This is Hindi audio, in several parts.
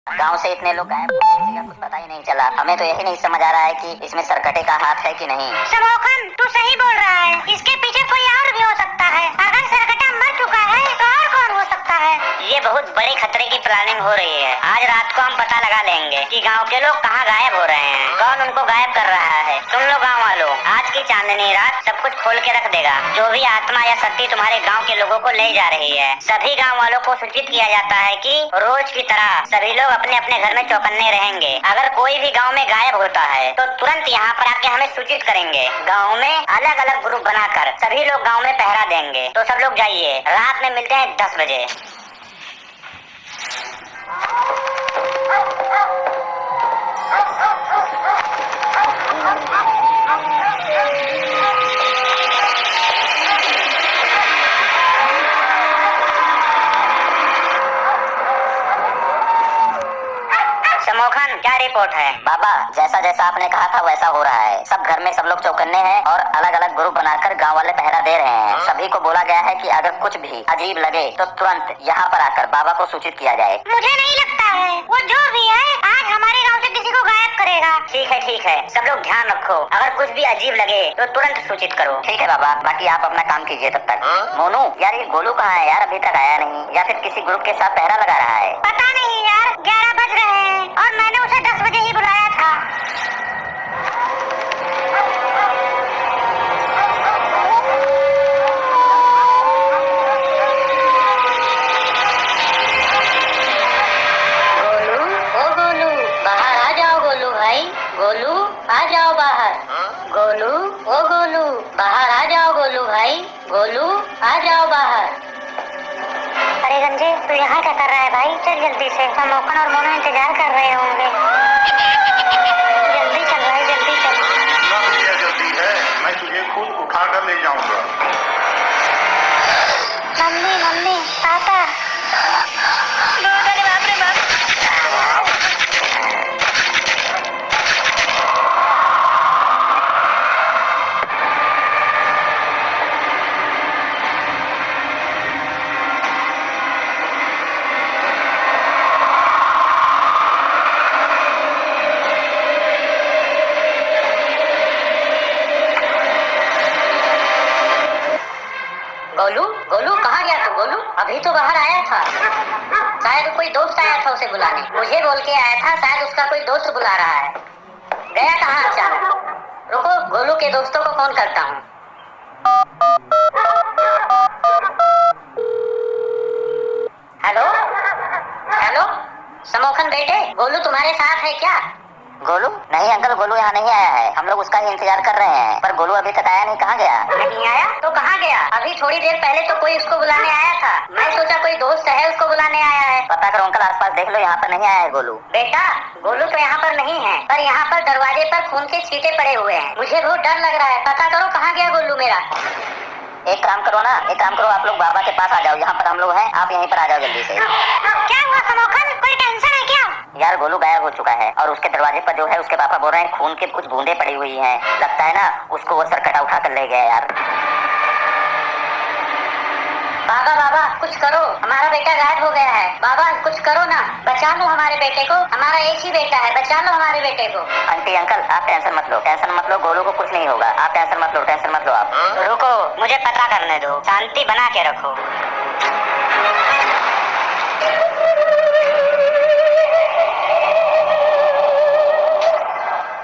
गांव से इतने लोग गायब किसी का कुछ पता ही नहीं चला। हमें तो यही नहीं समझ आ रहा है कि इसमें सरकटे का हाथ है कि नहीं। समोखन तू सही बोल रहा है, इसके पीछे कोई और भी हो सकता है। अगर सरकटा मर चुका है तो और कौन हो सकता है? ये बहुत बड़े खतरे की प्लानिंग हो रही है। आज रात को हम पता लगा लेंगे कि गांव के लोग कहां गायब हो रहे हैं, कौन उनको गायब कर रहा है। सुन लो गांव वालों, आज की चांदनी रात सब कुछ खोल के रख देगा। जो भी आत्मा या शक्ति तुम्हारे गांव के लोगों को ले जा रही है, सभी गांव वालों को सूचित किया जाता है कि रोज की तरह सभी लोग अपने अपने घर में चौकन्ने रहेंगे। अगर कोई भी गांव में गायब होता है तो तुरंत यहाँ पर आके हमें सूचित करेंगे। गांव में अलग अलग ग्रुप बनाकर सभी लोग गांव में पहरा देंगे। तो सब लोग जाइए, रात में मिलते हैं 10 बजे। समोखन क्या रिपोर्ट है? बाबा, जैसा जैसा आपने कहा था वैसा हो रहा है। सब घर में सब लोग चौकन्ने हैं और अलग अलग ग्रुप बनाकर गांव वाले पहरा दे रहे हैं। सभी को बोला गया है कि अगर कुछ भी अजीब लगे तो तुरंत यहाँ पर आकर बाबा को सूचित किया जाए। मुझे नहीं लगता है वो जो भी है आज हमारे गांव से किसी को गायब करेगा। ठीक है, सब लोग ध्यान रखो। अगर कुछ भी अजीब लगे तो तुरंत सूचित करो। ठीक है बाबा, बाकी आप अपना काम कीजिए तब तक। मोनू यार, ये गोलू कहाँ है यार? अभी तक आया नहीं, या फिर किसी ग्रुप के साथ पहरा लगा रहा है? पता नहीं यार, 11 बज रहे हैं और मैंने उसे 10 बजे ही बुलाया था। गोलू, बाहर आ जाओ गोलू भाई। गोलू आ जाओ बाहर। गोलू, ओ गोलू, बाहर आ जाओ गोलू भाई। गोलू आ जाओ बाहर। अरे गंजे, तू यहाँ क्या कर रहा है भाई? चल जल्दी से, समोखन और मोनू इंतजार कर रहे होंगे। जल्दी चल भाई, जल्दी चल। ना भैया जल्दी है, मैं तुझे खुद उठा कर ले जाऊंगा। मम्मी मम्मी, पापा। गोलू, गोलू कहाँ गया तू? गोलू अभी तो बाहर आया था। शायद कोई दोस्त आया था उसे बुलाने। मुझे बोल के आया था शायद उसका कोई दोस्त बुला रहा है। गया कहाँ अचानक? रुको, गोलू के दोस्तों को फोन करता हूँ। हेलो हेलो, समोखन बेटे, गोलू तुम्हारे साथ है क्या? गोलू? नहीं अंकल, गोलू यहाँ नहीं आया है। हम लोग उसका ही इंतजार कर रहे हैं, पर गोलू अभी तक आया नहीं। कहाँ गया? नहीं आया तो कहाँ गया? अभी थोड़ी देर पहले तो कोई उसको बुलाने आया था। मैं सोचा कोई दोस्त है उसको बुलाने आया है। पता करो अंकल, आसपास देख लो, यहाँ पर नहीं आया है गोलू। बेटा, गोलू तो यहाँ पर नहीं है, पर यहाँ पर दरवाजे पर खून के छींटे पड़े हुए हैं। मुझे बहुत डर लग रहा है। पता करो कहाँ गया गोलू मेरा। एक काम करो ना, एक काम करो, आप लोग बाबा के पास आ जाओ। यहाँ पर हम लोग हैं, आप यहीं पर आ जाओ जल्दी से। क्या हुआ समोखन? कोई टेंशन है क्या? यार गोलू गायब हो चुका है और उसके दरवाजे पर जो है उसके पापा बोल रहे हैं खून के कुछ बूंदे पड़ी हुई हैं। लगता है ना उसको वो सरकटा उठा कर ले गया यार। बाबा बाबा कुछ करो, हमारा बेटा गायब हो गया है। बाबा कुछ करो ना, बचा लो हमारे बेटे को। हमारा एक ही बेटा है, बचा लो हमारे बेटे को। आंटी अंकल, आप टेंशन मत लो, टेंशन मत लो, गोलू को कुछ नहीं होगा। आप टेंशन मत लो, टेंशन मत लो आप। रुको, मुझे पता करने दो, शांति बना के रखो।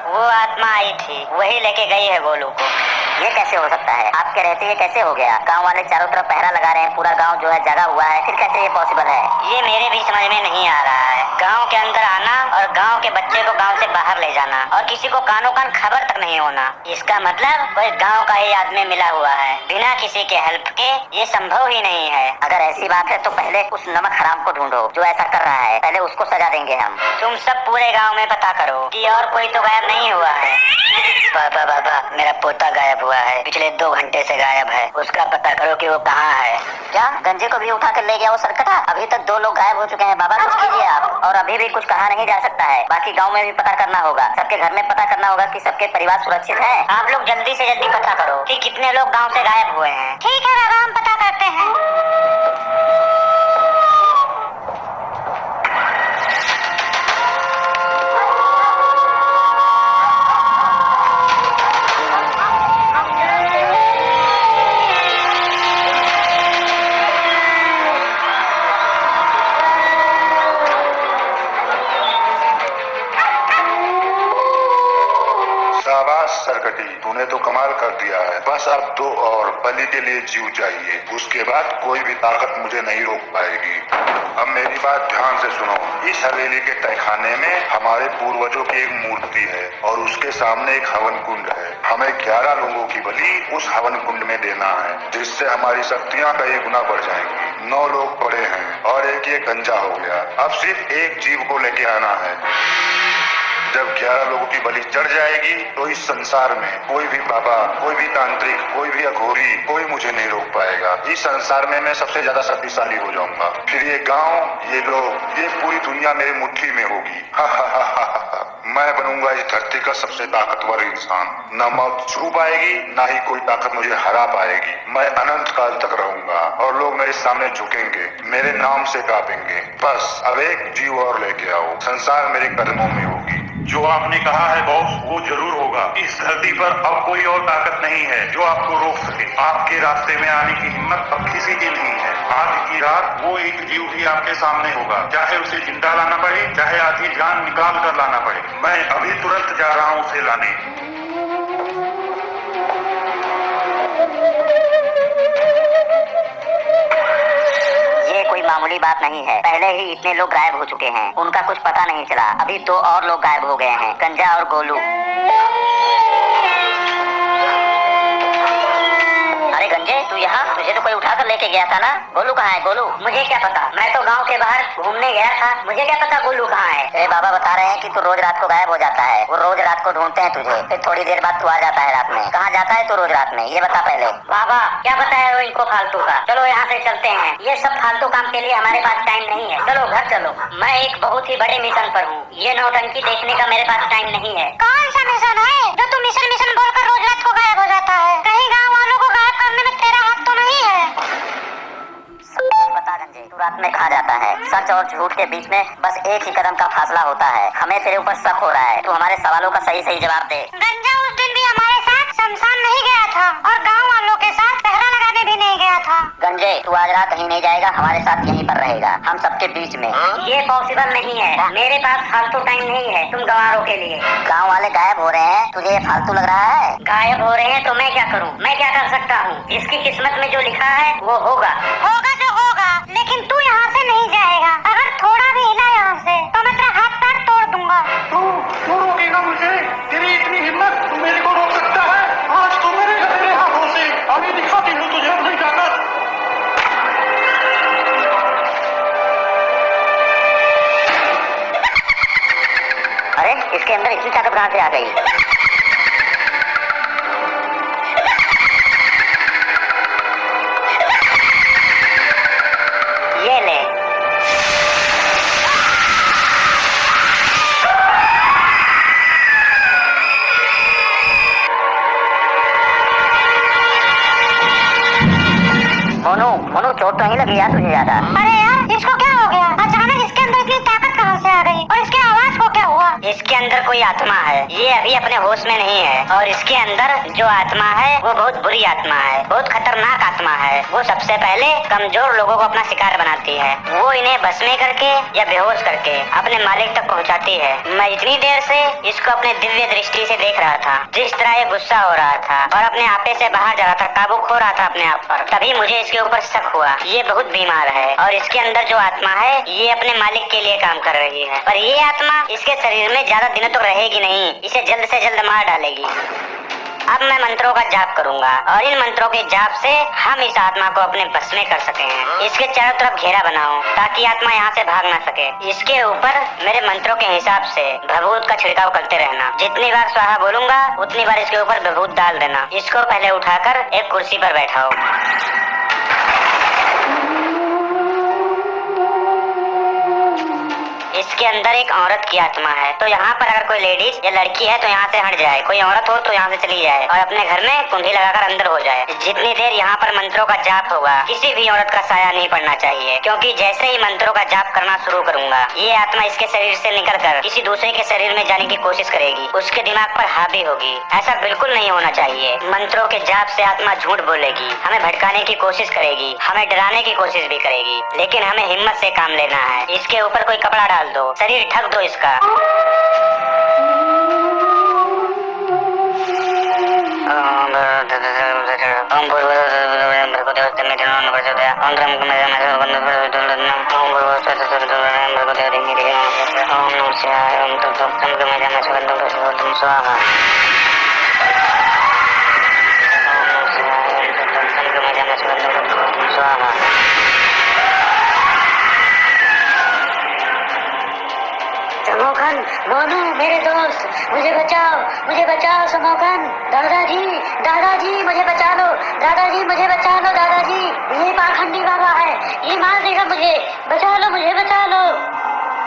वो आत्मा आई थी, वही लेके गई है गोलू को। ये कैसे हो सकता है? आपके रहते ये कैसे हो गया? गांव वाले चारों तरफ पहरा लगा रहे हैं, पूरा गांव जो है जगा हुआ है, फिर कैसे ये पॉसिबल है? ये मेरे भी समझ में नहीं आ रहा है। गांव के अंदर आना और गांव के बच्चे को गांव से बाहर ले जाना और किसी को कानो कान खबर तक नहीं होना, इसका मतलब कोई गांव का ही आदमी मिला हुआ है। बिना किसी के हेल्प के ये संभव ही नहीं है। अगर ऐसी बात है तो पहले उस नमक हराम को ढूंढो जो ऐसा कर रहा है, पहले उसको सजा देंगे हम। तुम सब पूरे गांव में पता करो कि और कोई तो गायब नहीं हुआ है। पापा बाबा, मेरा पोता गायब हुआ है, पिछले 2 घंटे से गायब है। उसका पता करो कि वो कहाँ है। क्या गंजे को भी उठा कर ले गया वो सरकटा? अभी तक 2 लोग गायब हो चुके हैं बाबा, कुछ कीजिए आप। और अभी भी कुछ कहा नहीं जा सकता है, बाकी गांव में भी पता करना होगा, सबके घर में पता करना होगा कि सबके परिवार सुरक्षित है। आप लोग जल्दी से जल्दी पता करो कि कितने लोग गांव से गायब हुए हैं। ठीक है बाबा, हम पता करते हैं। सरकटी, तूने तो कमाल कर दिया है। बस अब 2 और बलि के लिए जीव चाहिए, उसके बाद कोई भी ताकत मुझे नहीं रोक पाएगी। अब मेरी बात ध्यान से सुनो। इस हवेली के तहखाने में हमारे पूर्वजों की एक मूर्ति है और उसके सामने एक हवन कुंड है। हमें 11 लोगों की बलि उस हवन कुंड में देना है, जिससे हमारी शक्तियाँ कई गुना बढ़ जाएंगी। 9 लोग पड़े हैं और एक ये गंजा हो गया। अब सिर्फ एक जीव को लेके आना है। जब 11 लोगों की बलि चढ़ जाएगी तो इस संसार में कोई भी बाबा, कोई भी तांत्रिक, कोई भी अघोरी, कोई मुझे नहीं रोक पाएगा। इस संसार में मैं सबसे ज्यादा शक्तिशाली हो जाऊंगा। फिर ये गांव, ये लोग, ये पूरी दुनिया मेरी मुट्ठी में होगी। मैं बनूंगा इस धरती का सबसे ताकतवर इंसान। न मौत छू पाएगी, न ही कोई ताकत मुझे हरा पाएगी। मैं अनंत काल तक रहूंगा और लोग मेरे सामने झुकेंगे, मेरे नाम से कांपेंगे। बस अब एक जीव और लेके आओ, संसार मेरे कदमों में होगी। जो आपने कहा है बॉस, वो जरूर होगा। इस धरती पर अब कोई और ताकत नहीं है जो आपको रोक सके। आपके रास्ते में आने की हिम्मत अब किसी की नहीं है। आज की रात वो एक जीव भी आपके सामने होगा, चाहे उसे जिंदा लाना पड़े, चाहे आधी जान निकाल कर लाना पड़े। मैं अभी तुरंत जा रहा हूँ उसे लाने। कोई मामूली बात नहीं है। पहले ही इतने लोग गायब हो चुके हैं, उनका कुछ पता नहीं चला। अभी 2 और लोग गायब हो गए हैं, गंजा और गोलू। अरे गंजे, तू यहाँ? तुझे तो कोई उठाकर लेके गया था ना। गोलू कहाँ है? गोलू मुझे क्या पता, मैं तो गांव के बाहर घूमने गया था, मुझे क्या पता गोलू कहाँ है। तेरे बाबा बता रहे हैं कि तू रोज रात को गायब हो जाता है। वो रोज रात को ढूंढते हैं तुझे, फिर थोड़ी देर बाद तू आ जाता है रात में। कहाँ जाता है तू रोज रात में, ये बता पहले। बाबा क्या बताया इनको फालतू का। चलो यहाँ से चलते हैं, ये सब फालतू काम के लिए हमारे पास टाइम नहीं है। चलो घर चलो, मैं एक बहुत ही बड़े मिशन पर हूँ, ये नौटंकी देखने का मेरे पास टाइम नहीं है। कौन सा मिशन है जो तू मिशन बोलकर रोज रात को गायब हो जाता है? कहीं गाँव वालों को गायब करने में तेरा हाथ तो नहीं है? बता गंजे, तू रात में कहाँ जाता है? सच और झूठ के बीच में बस एक ही कदम का फासला होता है। हमें तेरे ऊपर शक हो रहा है, तू हमारे सवालों का सही सही जवाब दे। गंजा उस दिन भी हमारे साथ शमशान नहीं गया था और गाँव वालों के साथ पहरा लगाने भी नहीं गया था। गंजे, तू आज रात कहीं नहीं जाएगा, हमारे साथ यहीं पर रहेगा, हम सबके बीच में। ये पॉसिबल नहीं है, मेरे पास फालतू टाइम नहीं है तुम गंवारों के लिए। गाँव वाले गायब हो रहे हैं, तुझे ये फालतू लग रहा है? गायब हो रहे हैं तो मैं क्या करूँ? मैं क्या कर सकता हूँ? जिसकी किस्मत में जो लिखा है वो होगा। होगा जो होगा, लेकिन तू यहाँ से नहीं जाएगा। अगर थोड़ा भी हिला यहाँ से तो मैं तेरा हाथ पैर तोड़ दूंगा। तू रोकेगा मुझे? तेरी इतनी हिम्मत, तू मेरे को रोक सकता है? आज तो मेरे हाथों से अभी दिखाती हूँ तुझे अपनी ताकत। अरे इसके अंदर इतनी ताकत कहाँ से आ गई? ये ले। मोनू चोट तो नहीं लगी यार तुझे ज्यादा? अरे यार, इसको क्या हो गया? अचानक इसके अंदर इतनी ताकत कहाँ से आ गई? और इसके आवाज को क्या हुआ? इसके अंदर कोई आत्मा है, ये अभी अपने होश में नहीं है। और इसके अंदर जो आत्मा है वो बहुत बुरी आत्मा है, बहुत खतरनाक आत्मा है। वो सबसे पहले कमजोर लोगों को अपना शिकार बनाती है। वो इन्हें भस्मे करके या बेहोश करके अपने मालिक तक पहुंचाती है। मैं इतनी देर से इसको अपने दिव्य दृष्टि से देख रहा था, जिस तरह ये गुस्सा हो रहा था और अपने आपे से बाहर जा रहा था, काबू खो रहा था अपने आप पर। तभी मुझे इसके ऊपर शक हुआ, ये बहुत बीमार है और इसके अंदर जो आत्मा है ये अपने मालिक के लिए काम कर रही है। पर ये आत्मा इसके शरीर में ज्यादा दिनों तक रहेगी नहीं, इसे जल्द से जल्द मार डालेगी। अब मैं मंत्रों का जाप करूंगा और इन मंत्रों के जाप से हम इस आत्मा को अपने बस में कर सकें। इसके चारों तरफ घेरा बनाओ ताकि आत्मा यहाँ से भाग ना सके। इसके ऊपर मेरे मंत्रों के हिसाब से भभूत का छिड़काव करते रहना। जितनी बार स्वाहा बोलूंगा उतनी बार इसके ऊपर भभूत डाल देना। इसको पहले उठाकर एक कुर्सी पर बैठाओ। इसके अंदर एक औरत की आत्मा है, तो यहाँ पर अगर कोई लेडीज या लड़की है तो यहाँ से हट जाए, कोई औरत हो तो यहाँ से चली जाए और अपने घर में कुंडी लगाकर अंदर हो जाए। जितनी देर यहाँ पर मंत्रों का जाप होगा किसी भी औरत का साया नहीं पड़ना चाहिए, क्योंकि जैसे ही मंत्रों का जाप करना शुरू करूंगा ये आत्मा इसके शरीर से निकलकर किसी दूसरे के शरीर में जाने की कोशिश करेगी, उसके दिमाग पर हावी होगी। ऐसा बिल्कुल नहीं होना चाहिए। मंत्रों के जाप से आत्मा झूठ बोलेगी, हमें भटकाने की कोशिश करेगी, हमें डराने की कोशिश भी करेगी, लेकिन हमें हिम्मत से काम लेना है। इसके ऊपर कोई कपड़ा डाल दो, शरीर ढक दो इसका। ओम भूर्भुवस्सुः ओम नमः शिवाय ओम स्वाहा स्वाहा। समोखन, मोनू मेरे दोस्त, मुझे बचाओ समोखन। दादाजी मुझे बचा लो, दादाजी मुझे बचा लो, दादाजी ये पाखंडी बाबा है, ये मार देगा मुझे, बचा लो मुझे, बचा लो।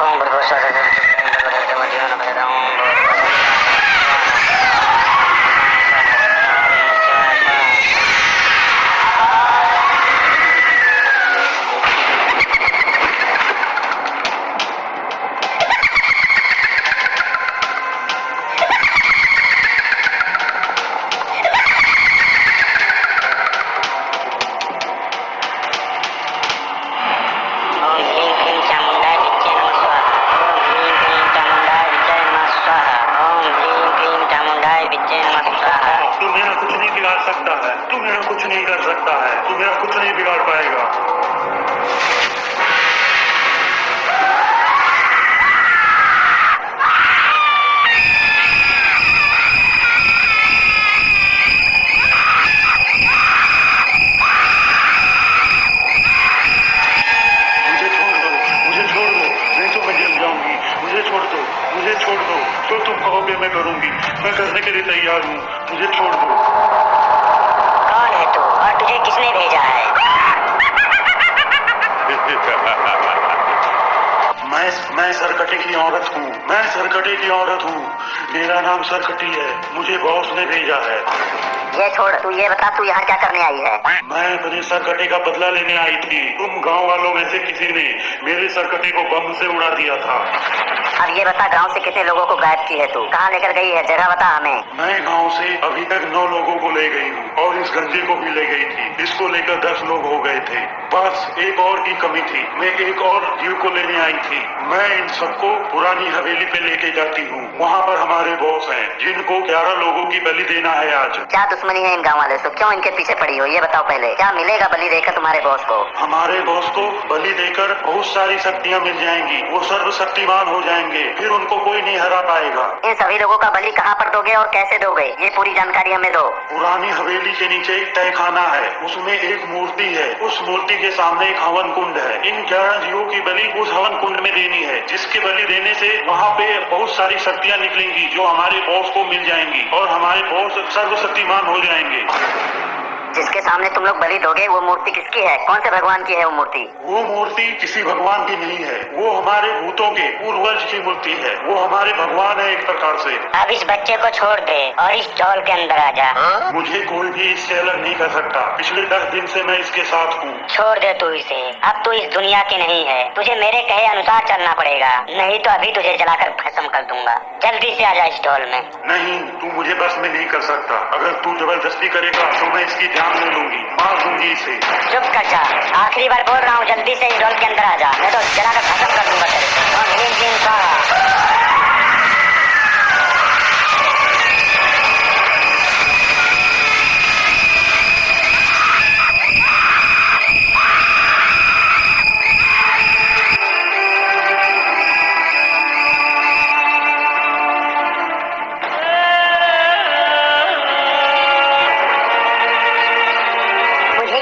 ओम भूर्भुवस्सुः तू मेरा कुछ नहीं बिगाड़ सकता है, तू मेरा कुछ नहीं कर सकता है, तू मेरा कुछ नहीं बिगाड़ पाएगा। मुझे छोड़ दो, जो तुम कहोगे मैं करूंगी, मैं करने के लिए तैयार हूँ, मुझे छोड़ दो। कौन है तू और तुझे किसने भेजा है? मैं सरकटे की औरत हूँ, मैं सरकटे की औरत हूँ, मेरा नाम सरकटी है, मुझे बॉस ने भेजा है। ये छोड़, तू ये बता तू यहाँ क्या करने आई है? मैं अपने सरकटे का बदला लेने आई थी। तुम गांव वालों में से किसी ने मेरे सरकटे को बम से उड़ा दिया था। अब ये बता गांव से कितने लोगों को गायब की है तू? कहाँ लेकर गई है? जगह बता हमें। मैं गांव से अभी तक 9 लोगों को ले गई हूँ और इस गंजे को भी ले गई थी। इसको लेकर 10 लोग हो गए थे। बस एक और की कमी थी, मैं एक और जीव को लेने आई थी। मैं इन सबको पुरानी हवेली पे लेके जाती हूँ। वहाँ पर हमारे बॉस हैं जिनको 11 लोगों की बलि देना है आज। क्या दुश्मनी है इन गाँव वाले से? क्यों इनके पीछे पड़ी हो? ये बताओ पहले, क्या मिलेगा बलि देकर तुम्हारे बॉस को? हमारे बॉस को बलि देकर बहुत सारी शक्तियाँ मिल जाएंगी, वो सर्वशक्तिमान हो जाएंगे, फिर उनको कोई नहीं हरा पाएगा। इन सभी लोगों का बलि कहाँ पर दोगे और कैसे दोगे? ये पूरी जानकारी हमें दो। पुरानी हवेली के नीचे एक तहखाना है, उसमें एक मूर्ति है, उस मूर्ति के सामने एक हवन कुंड है। इन 11 जीवों की बलि उस हवन कुंड में देनी है, जिसके बलि देने से वहाँ पे बहुत सारी शक्तियाँ निकलेंगी जो हमारे बॉस को मिल जाएंगी और हमारे बॉस सर्वशक्तिमान हो जाएंगे। जिसके सामने तुम लोग बलि दोगे वो मूर्ति किसकी है? कौन से भगवान की है वो मूर्ति? वो मूर्ति किसी भगवान की नहीं है, वो हमारे भूतों के पूर्वज की मूर्ति है। वो हमारे भगवान है एक प्रकार से। अब इस बच्चे को छोड़ दे और इस डॉल के अंदर आ जा। मुझे कोई भी इससे अलग नहीं कर सकता। पिछले 10 दिन से मैं इसके साथ हूँ। छोड़ दे तू इसे, अब तू इस दुनिया की नहीं है। तुझे मेरे कहे अनुसार चलना पड़ेगा, नहीं तो अभी तुझे जलाकर भस्म कर दूंगा। जल्दी से आ जा इस डॉल में। नहीं, तू मुझे बस में नहीं कर सकता। अगर तू जबरदस्ती करेगा तो मैं इसकी जान ले लूंगी, मार दूंगी इसे। चुप कर जा, आखिरी बार बोल रहा हूँ, जल्दी से इस डॉल के अंदर आ जा, मैं तो जलाकर भस्म कर दूंगा तेरे को। और भीम भीम स्वाहा।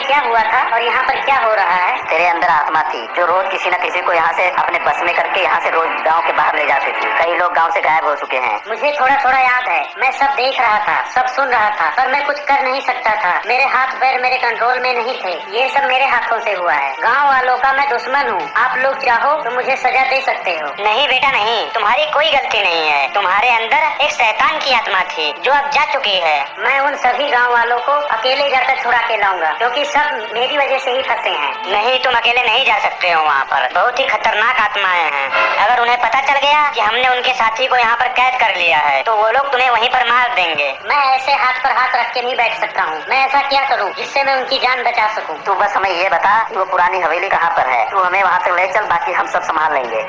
क्या हुआ था और यहाँ पर क्या हो रहा है? तेरे अंदर आत्मा थी जो रोज किसी न किसी को यहाँ से अपने बस में करके यहाँ से रोज गांव के बाहर ले जाती थी। कई लोग गांव से गायब हो चुके हैं। मुझे थोड़ा थोड़ा याद है, मैं सब देख रहा था, सब सुन रहा था, पर मैं कुछ कर नहीं सकता था। मेरे हाथ पैर मेरे कंट्रोल में नहीं थे। ये सब मेरे हाथों से हुआ है। गाँव वालों का मैं दुश्मन हूँ। आप लोग चाहो तो मुझे सजा दे सकते हो। नहीं बेटा नहीं, तुम्हारी कोई गलती नहीं है। तुम्हारे अंदर एक शैतान की आत्मा थी जो अब जा चुकी है। मैं उन सभी गाँव वालों को अकेले जाकर छुड़ा के लाऊंगा, क्योंकि सब मेरी वजह से ही फंसे हैं। नहीं, तुम अकेले नहीं जा सकते हो। वहाँ पर बहुत ही खतरनाक आत्माएं हैं। अगर उन्हें पता चल गया कि हमने उनके साथी को यहाँ पर कैद कर लिया है तो वो लोग तुम्हें वहीं पर मार देंगे। मैं ऐसे हाथ पर हाथ रख के नहीं बैठ सकता हूँ। मैं ऐसा क्या करूँ जिससे मैं उनकी जान बचा सकूँ? तू बस हमें ये बता कि वो पुरानी हवेली कहाँ पर है। तू हमें वहाँ तक ले चल, बाकी हम सब संभाल लेंगे।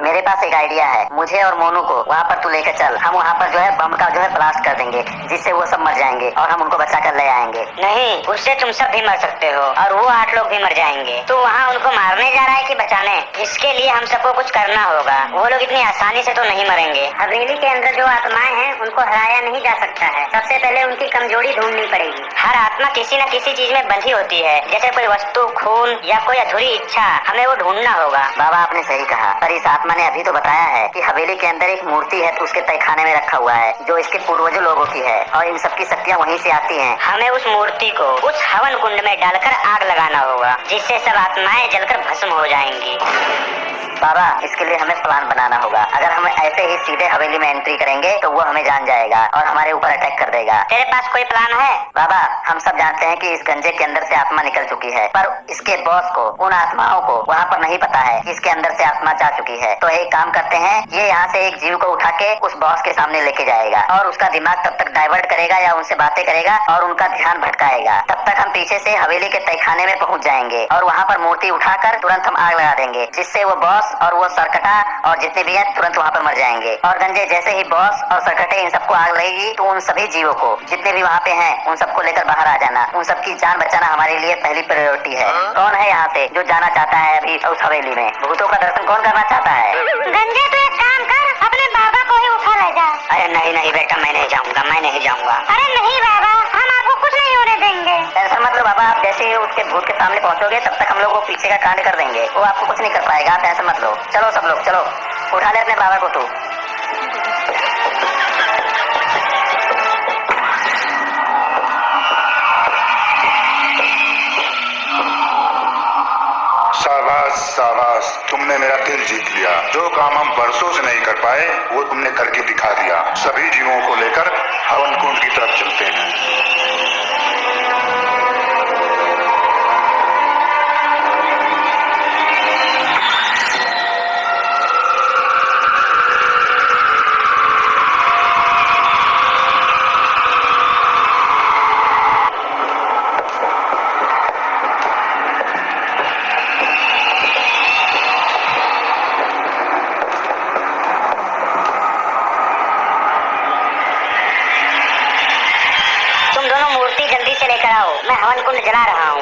मेरे पास एक आइडिया है, मुझे और मोनू को वहाँ पर तू लेकर चल। हम वहाँ पर जो है बम का जो है ब्लास्ट कर देंगे, जिससे वो सब मर जाएंगे और हम उनको बचा कर ले आएंगे। नहीं, उससे तुम सब भी मर सकते हो और वो 8 लोग भी मर जाएंगे। तू वहाँ उनको मारने जा रहा है कि बचाने? इसके लिए हम सबको कुछ करना होगा। वो लोग इतनी आसानी से तो नहीं मरेंगे। हवेली के अंदर जो आत्माएं हैं उनको हराया नहीं जा सकता है। सबसे पहले उनकी कमजोरी ढूंढनी पड़ेगी। हर आत्मा किसी न किसी चीज में बंधी होती है, जैसे कोई वस्तु, खून या कोई अधूरी इच्छा। हमें वो ढूंढना होगा। बाबा आपने सही कहा, पर इस आत्मा ने अभी तो बताया है कि हवेली के अंदर एक मूर्ति है तो उसके तहखाने में रखा हुआ है जो इसके पूर्वजों लोगों की है और इन सबकी शक्तियाँ वहीं से आती हैं। हमें उस मूर्ति को उस हवन कुंड में डालकर आग लगाना होगा, जिससे सब आत्माएं जलकर भस्म हो जाएंगी। बाबा इसके लिए हमें प्लान बनाना होगा। अगर हम ऐसे ही सीधे हवेली में एंट्री करेंगे तो वो हमें जान जाएगा और हमारे ऊपर अटैक कर देगा। तेरे पास कोई प्लान है? बाबा हम सब जानते हैं कि इस गंजे के अंदर से आत्मा निकल चुकी है, पर इसके बॉस को, उन आत्माओं को वहाँ पर नहीं पता है कि इसके अंदर से आत्मा जा चुकी है। तो एक काम करते हैं, ये यहाँ से एक जीव को उठा के उस बॉस के सामने लेके जाएगा और उसका दिमाग तब तक डाइवर्ट करेगा या उनसे बातें करेगा और उनका ध्यान भटकाएगा। तब तक हम पीछे से हवेली के तहखाने में पहुँच जाएंगे और वहाँ पर मूर्ति उठाकर तुरंत हम आग लगा देंगे, जिससे वो बॉस और वो सरकटा और जितने भी हैं तुरंत वहाँ पर मर जाएंगे। और गंजे जैसे ही बॉस और सरकटे इन सबको आग लगेगी तो उन सभी जीवों को, जितने भी वहाँ पे हैं, उन सबको लेकर बाहर आ जाना। उन सबकी जान बचाना हमारे लिए पहली प्रायोरिटी है। कौन है यहाँ से जो जाना चाहता है अभी उस हवेली में? भूतों का दर्शन कौन करना चाहता है? गंजे तो एक काम कर, अपने बाबा को ही उठा ले जा। अरे नहीं नहीं बेटा, मैं नहीं जाऊंगा, मैं नहीं जाऊंगा। अरे नहीं बाबा, हम आपको कुछ नहीं होने देंगे। टेंशन मत लो बाबा, आप जैसे ही उसके भूत के सामने पहुँचोगे तब तक हम लोग वो पीछे का कांड कर देंगे। वो आपको कुछ नहीं कर पाएगा, टेंशन मत लो। चलो सब लोग चलो, उठा ले अपने बाबा को तू। शाबाश शाबाश, तुमने मेरा दिल जीत लिया। जो काम हम बरसों से नहीं कर पाए वो तुमने करके दिखा दिया। सभी जीवों को लेकर हवन कुंड की तरफ चलते हैं। जल्दी से लेकर आओ, मैं हवन कुंड जला रहा हूँ।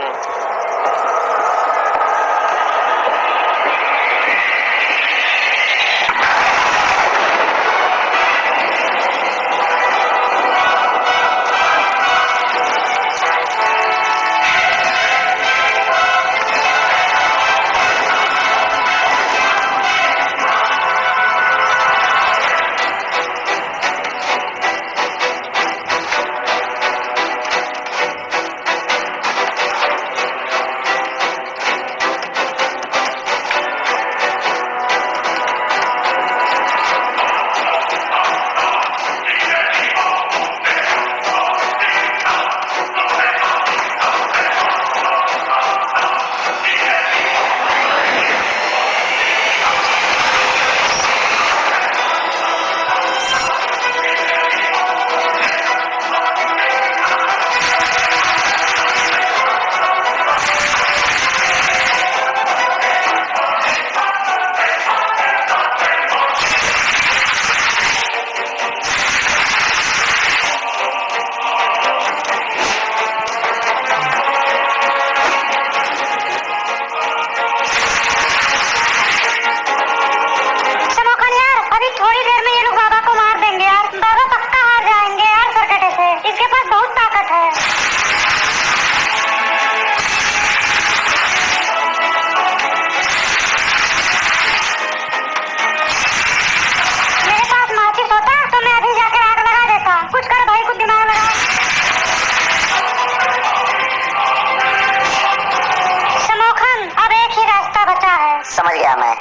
समझ गया मैं।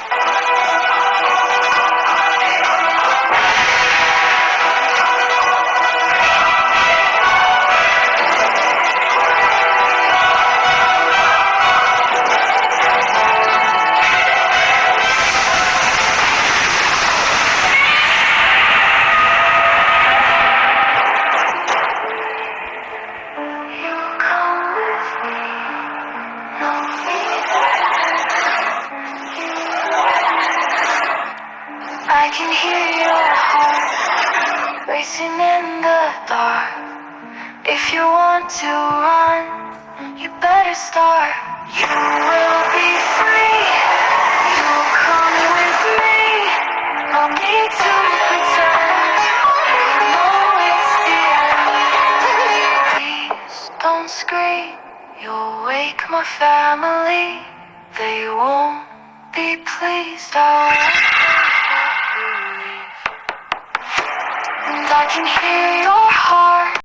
can hear your heart racing in the dark. If you want to run, you better start. You will be free. You'll come with me. No need to pretend. You know it's the end. Please don't scream. You'll wake my family. They won't be pleased. I won't believe. And I can hear your heart.